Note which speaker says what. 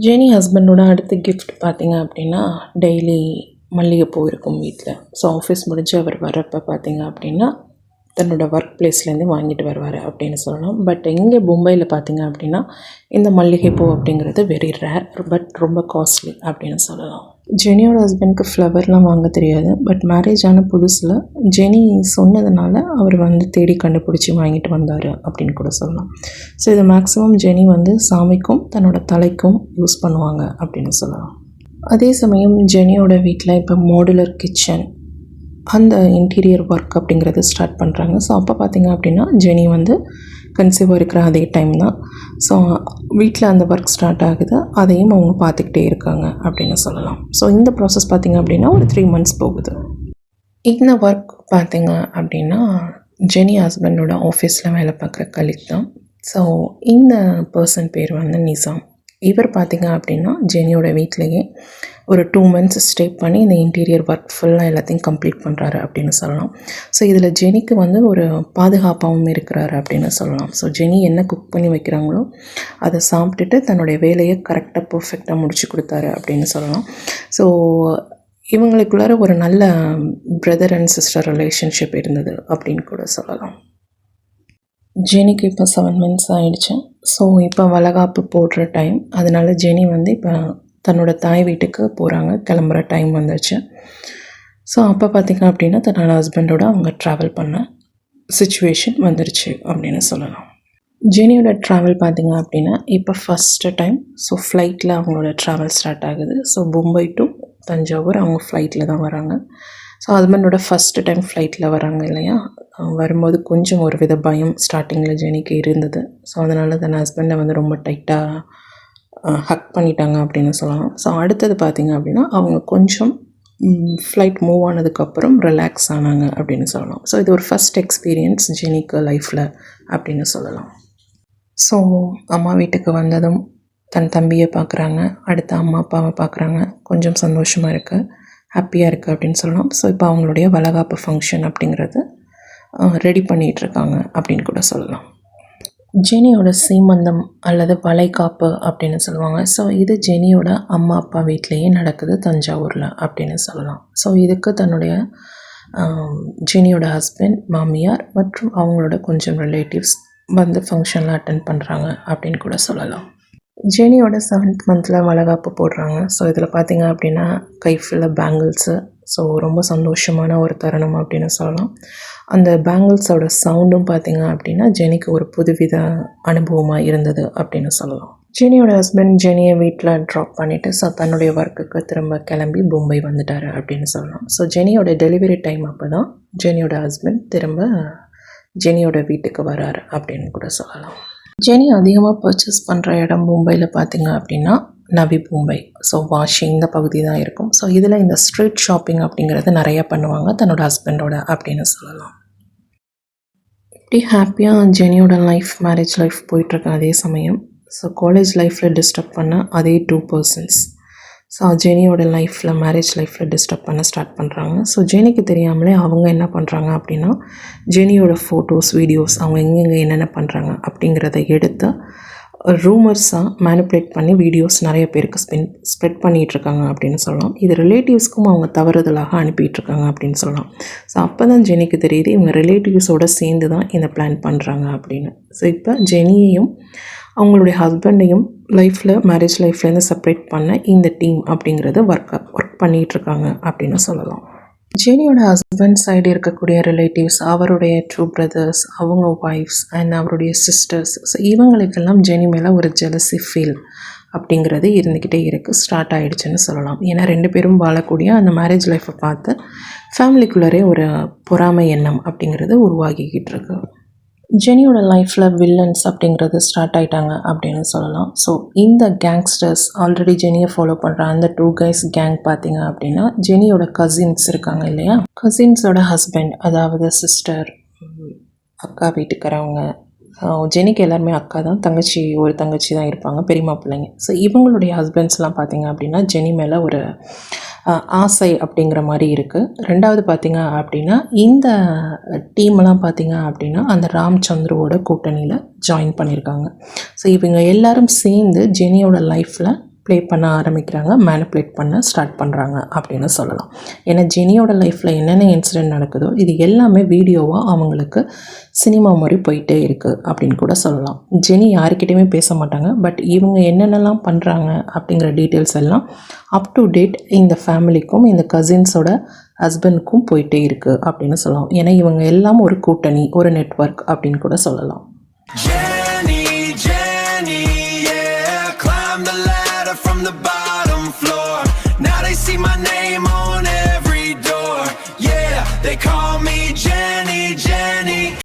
Speaker 1: Jenny ஹஸ்பண்டோட அடுத்த gift பார்த்திங்க அப்படின்னா டெய்லி மல்லிகைப்பூ இருக்கும் வீட்டில். ஸோ ஆஃபீஸ் முடிஞ்சு அவர் வர்றப்போ பார்த்திங்க அப்படின்னா தன்னோட ஒர்க் பிளேஸ்லேருந்து வாங்கிட்டு வருவார் அப்படின்னு சொல்லலாம். பட் இங்கே மும்பையில் பார்த்திங்க அப்படின்னா இந்த மல்லிகைப்பூ அப்படிங்கிறது வெரி ரேர், பட் ரொம்ப காஸ்ட்லி அப்படின்னு சொல்லலாம். ஜெனியோட ஹஸ்பண்டுக்கு ஃப்ளவர்லாம் வாங்க தெரியாது. பட் மேரேஜ் ஆன புதுசில் ஜெனி சொன்னதுனால அவர் தேடி கண்டுபிடிச்சி வாங்கிட்டு வந்தார் அப்படின்னு கூட சொல்லலாம். ஸோ இதை மேக்ஸிமம் ஜெனி சாமிக்கும் தன்னோட தலைக்கும் யூஸ் பண்ணுவாங்க அப்படின்னு சொல்லலாம். அதே சமயம் ஜெனியோட வீட்டில் இப்போ மாடுலர் கிச்சன் அந்த இன்டீரியர் ஒர்க் அப்படிங்கிறது ஸ்டார்ட் பண்ணுறாங்க. ஸோ அப்போ பார்த்திங்க அப்படின்னா ஜெனி கன்சீவாக இருக்கிற அதே டைம் தான். ஸோ வீட்டில் அந்த ஒர்க் ஸ்டார்ட் ஆகுது, அதையும் அவங்க பார்த்துக்கிட்டே இருக்காங்க அப்படின்னு சொல்லலாம். ஸோ இந்த ப்ராசஸ் பார்த்திங்க அப்படின்னா ஒரு 3 months போகுது. இந்த ஒர்க் பார்த்திங்க அப்படின்னா ஜெனி ஹஸ்பண்டோட ஆஃபீஸில் வேலை பார்க்குற கலீக் தான். ஸோ இந்த பர்சன் பேர் நிசாம். இவர் பார்த்திங்க அப்படின்னா ஜெனியோட வீட்லேயே ஒரு 2 months ஸ்டே பண்ணி இந்த இன்டீரியர் ஒர்க் ஃபுல்லாக எல்லாத்தையும் கம்ப்ளீட் பண்ணுறாரு அப்படின்னு சொல்லலாம். ஸோ இதில் ஜெனிக்கு ஒரு பாதுகாப்பாகவும் இருக்கிறாரு அப்படின்னு சொல்லலாம். ஸோ ஜெனி என்ன குக் பண்ணி வைக்கிறாங்களோ அதை சாப்பிட்டுட்டு தன்னுடைய வேலையை கரெக்டாக பர்ஃபெக்டாக முடிச்சு கொடுத்தாரு அப்படின்னு சொல்லலாம். ஸோ இவங்களுக்குள்ளார ஒரு நல்ல பிரதர் அண்ட் சிஸ்டர் ரிலேஷன்ஷிப் இருந்தது அப்படின்னு கூட சொல்லலாம். ஜெனிக்கு இப்போ 7 months ஆகிடுச்சு. ஸோ இப்போ வளகாப்பு போடுற டைம், அதனால் ஜெனி இப்போ தன்னோட தாய் வீட்டுக்கு போகிறாங்க, கிளம்புற டைம் வந்துச்சு. ஸோ அப்போ பார்த்திங்க அப்படின்னா தன்னோட ஹஸ்பண்டோட அவங்க ட்ராவல் பண்ண சுச்சுவேஷன் வந்துருச்சு அப்படின்னு சொல்லலாம். ஜெனியோட ட்ராவல் பார்த்திங்க அப்படின்னா இப்போ ஃபஸ்ட்டு டைம் ஸோ ஃப்ளைட்டில் அவங்களோட ட்ராவல் ஸ்டார்ட் ஆகுது. ஸோ மும்பை டு தஞ்சாவூர் அவங்க ஃப்ளைட்டில் தான் வராங்க. ஸோ ஹஸ்பண்டோட ஃபஸ்ட்டு டைம் ஃப்ளைட்டில் வராங்க இல்லையா. வரும்போது கொஞ்சம் ஒரு வித பயம் ஸ்டார்டிங்கில் ஜெனிக்கு இருந்தது. ஸோ அதனால் தன் ஹஸ்பண்டை ரொம்ப டைட்டாக ஹக் பண்ணிட்டாங்க அப்படின்னு சொல்லலாம். ஸோ அடுத்தது பார்த்திங்க அப்படின்னா அவங்க கொஞ்சம் ஃப்ளைட் மூவ் ஆனதுக்கப்புறம் ரிலாக்ஸ் ஆனாங்க அப்படின்னு சொல்லலாம். ஸோ இது ஒரு ஃபஸ்ட் எக்ஸ்பீரியன்ஸ் ஜெனிக்கு லைஃப்பில் அப்படின்னு சொல்லலாம். ஸோ அம்மா வீட்டுக்கு வந்ததும் தன் தம்பியை பார்க்குறாங்க, அடுத்து அம்மா அப்பாவை பார்க்குறாங்க, கொஞ்சம் சந்தோஷமாக இருக்குது, ஹாப்பியாக இருக்குது அப்படின்னு சொல்லலாம். ஸோ இப்போ அவங்களுடைய வளகாப்பு ஃபங்க்ஷன் அப்படிங்கிறது ரெடி பண்ணிகிட்ருக்காங்க அப்படின்னு கூட சொல்லலாம். ஜெனியோட சீமந்தம் அல்லது வளைகாப்பு அப்படின்னு சொல்லுவாங்க. ஸோ இது ஜெனியோட அம்மா அப்பா வீட்லேயே நடக்குது தஞ்சாவூரில் அப்படின்னு சொல்லலாம். ஸோ இதுக்கு தன்னுடைய ஜெனியோட ஹஸ்பண்ட், மாமியார் மற்றும் அவங்களோட கொஞ்சம் ரிலேட்டிவ்ஸ் ஃபங்க்ஷனில் அட்டென்ட் பண்ணுறாங்க அப்படின்னு கூட சொல்லலாம். ஜெனியோட 7th month வளகாப்பு போடுறாங்க. ஸோ இதில் பார்த்திங்க அப்படின்னா கை ஃபுல்லாக பேங்கிள்ஸு. ஸோ ரொம்ப சந்தோஷமான ஒரு தருணம் அப்படின்னு சொல்லலாம். அந்த பேங்கிள்ஸோட சவுண்டும் பார்த்திங்க அப்படின்னா ஜெனிக்கு ஒரு புதுவித அனுபவமாக இருந்தது அப்படின்னு சொல்லலாம். ஜெனியோட ஹஸ்பண்ட் ஜெனியை வீட்டில் ட்ராப் பண்ணிவிட்டு ஸோ தன்னுடைய ஒர்க்குக்கு திரும்ப கிளம்பி மும்பை வந்துட்டார் அப்படின்னு சொல்லலாம். ஸோ ஜெனியோட டெலிவரி டைம் அப்போ தான் ஜெனியோட ஹஸ்பண்ட் திரும்ப ஜெனியோட வீட்டுக்கு வராரு அப்படின்னு கூட சொல்லலாம். ஜெனி அதிகமாக பர்ச்சேஸ் பண்ணுற இடம் மும்பையில் பார்த்திங்க அப்படின்னா நவி மும்பை. ஸோ வாஷிங் இந்த பகுதி தான் இருக்கும். ஸோ இதில் இந்த ஸ்ட்ரீட் ஷாப்பிங் அப்படிங்கிறது நிறையா பண்ணுவாங்க தன்னோட ஹஸ்பண்டோட அப்படின்னு சொல்லலாம். இப்படி ஹாப்பியாக ஜெனியோட லைஃப், மேரேஜ் லைஃப் போயிட்டுருக்கு. அதே சமயம் ஸோ காலேஜ் லைஃப்பில் டிஸ்டர்ப் பண்ண அதே 2 persons ஸோ ஜெனியோட லைஃப்பில், மேரேஜ் லைஃப்பில் டிஸ்டர்ப் பண்ண ஸ்டார்ட் பண்ணுறாங்க. ஸோ ஜெனிக்கு தெரியாமலே அவங்க என்ன பண்ணுறாங்க அப்படின்னா ஜெனியோட ஃபோட்டோஸ், வீடியோஸ், அவங்க எங்கெங்கே என்னென்ன பண்ணுறாங்க அப்படிங்கிறத எடுத்து ரூமர்ஸாக மேனிப்புலேட் பண்ணி வீடியோஸ் நிறைய பேருக்கு ஸ்ப்ரெட் பண்ணிகிட்ருக்காங்க அப்படின்னு சொல்லலாம். இது ரிலேட்டிவ்ஸ்க்கும் அவங்க தவறுதலாக அனுப்பிட்டுருக்காங்க அப்படின்னு சொல்லலாம். ஸோ அப்போ தான் ஜெனிக்கு தெரியுது இவங்க ரிலேட்டிவ்ஸோடு சேர்ந்து தான் இந்த பிளான் பண்ணுறாங்க அப்படின்னு. ஸோ இப்போ ஜெனியையும் அவங்களுடைய ஹஸ்பண்டையும் லைஃப்பில், மேரேஜ் லைஃப்லேருந்து செப்பரேட் பண்ண இந்த டீம் அப்படிங்கிறது ஒர்க் பண்ணிகிட்ருக்காங்க அப்படின்னு சொல்லலாம். ஜெனியோட ஹஸ்பண்ட் சைடு இருக்கக்கூடிய ரிலேட்டிவ்ஸ், அவருடைய 2 brothers, அவங்க ஒய்ஃப்ஸ் அண்ட் அவருடைய சிஸ்டர்ஸ், ஸோ இவங்களுக்கெல்லாம் ஜெனி மேலே ஒரு ஜெலசி ஃபீல் அப்படிங்கிறது இருந்துக்கிட்டே இருக்குது, ஸ்டார்ட் ஆகிடுச்சுன்னு சொல்லலாம். ஏன்னா 2 பேரும் வாழக்கூடிய அந்த மேரேஜ் லைஃப்பை பார்த்து ஃபேமிலிக்குள்ளரே ஒரு பொறாமை எண்ணம் அப்படிங்கிறது உருவாகிக்கிட்டு இருக்கு. ஜெனியோட லைஃப்பில் வில்லன்ஸ் அப்படிங்கிறது ஸ்டார்ட் ஆகிட்டாங்க அப்படின்னு சொல்லலாம். ஸோ இந்த கேங்ஸ்டர்ஸ், ஆல்ரெடி ஜெனியை ஃபாலோ பண்ணுற அந்த 2 guys கேங் பார்த்திங்க அப்படின்னா ஜெனியோட கசின்ஸ் இருக்காங்க இல்லையா, கசின்ஸோட ஹஸ்பண்ட், அதாவது சிஸ்டர், அக்கா வீட்டுக்காரவங்க. ஜெனிக்கு எல்லாருமே அக்கா தான், ஒரு தங்கச்சி தான் இருப்பாங்க, பெரியம்மா பிள்ளைங்க. ஸோ இவங்களுடைய ஹஸ்பண்ட்ஸ்லாம் பார்த்திங்க அப்படின்னா ஜெனி மேலே ஒரு ஆசை அப்படிங்கிற மாதிரி இருக்குது. ரெண்டாவது பார்த்திங்க அப்படின்னா இந்த டீம்லாம் பார்த்திங்க அப்படின்னா அந்த ராம்சந்திரோட கூட்டணியில் ஜாயின் பண்ணியிருக்காங்க. ஸோ இவங்க எல்லாரும் சேர்ந்து ஜெனியோட லைஃப்பில் ப்ளே பண்ண ஆரம்பிக்கிறாங்க, மேனிப்புலேட் பண்ண ஸ்டார்ட் பண்ணுறாங்க அப்படின்னு சொல்லலாம். ஏன்னா ஜெனியோட லைஃப்பில் என்னென்ன இன்சிடெண்ட் நடக்குதோ இது எல்லாமே வீடியோவாக அவங்களுக்கு சினிமா மாதிரி போயிட்டே இருக்குது அப்படின்னு கூட சொல்லலாம். ஜெனி யாருக்கிட்டையுமே பேச மாட்டாங்க, பட் இவங்க என்னென்னலாம் பண்ணுறாங்க அப்படிங்கிற டீட்டெயில்ஸ் எல்லாம் அப் டு டேட் இந்த ஃபேமிலிக்கும் இந்த கசின்ஸோட ஹஸ்பண்டுக்கும் போயிட்டே இருக்குது அப்படின்னு சொல்லலாம். ஏன்னா இவங்க எல்லாம் ஒரு கூட்டணி, ஒரு நெட்வொர்க் அப்படின்னு கூட சொல்லலாம்.
Speaker 2: Jenny, yeah, climb the ladder from the bottom.